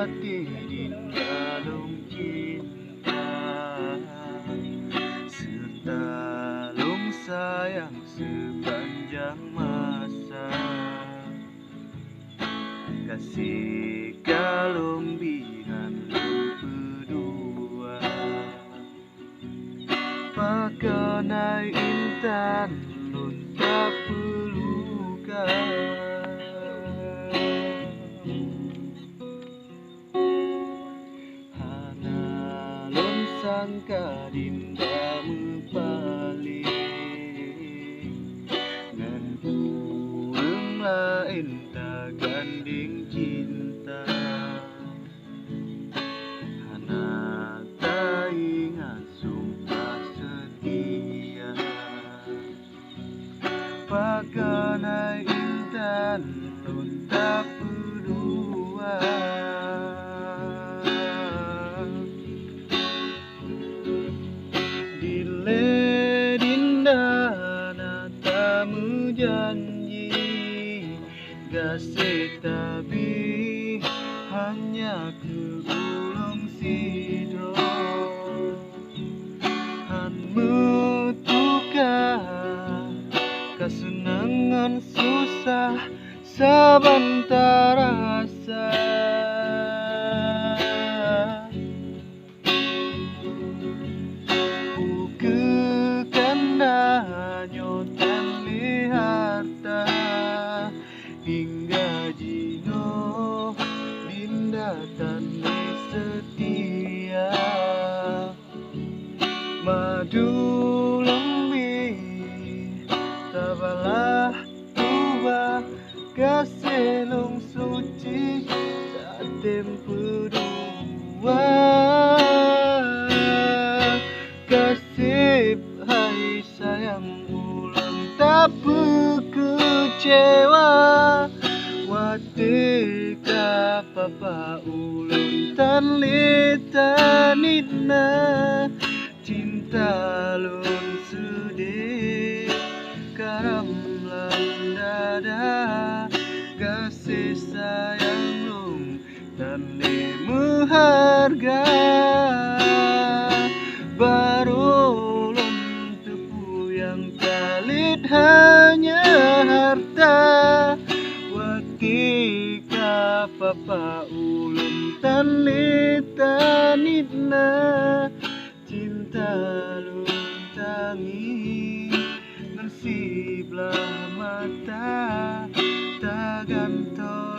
hati dalam cinta, serta long sayang sepanjang masa. Kasih kalung bihan berdua, pakanai intan lu tak pelukan. Hana lon sangka dinda mepalik ngan urang lain tak ganding cinta. Hana tak ingat sumpah setia, pakanai intan lu tak berdua. Dile dinda nata menjanji gasih tabi hanya ke ulung sidro. Han metuka kesenangan susah sabantar rasa. Nyotan liharta hingga jino dinda tani setia. Madu lembi tabalah tuba kasih long suci satem berdua. Kasih hai sayang ulang tak kecewa, watika papa ulang tan litanitna. Cinta lun sedih karam lan dada, kasih sayang lung tan meharga. Baru lun tepu yang kalit hanya harta, watika papa ulun tan litanitna. Cinta lun tangi ngan siblah mata tak gantung.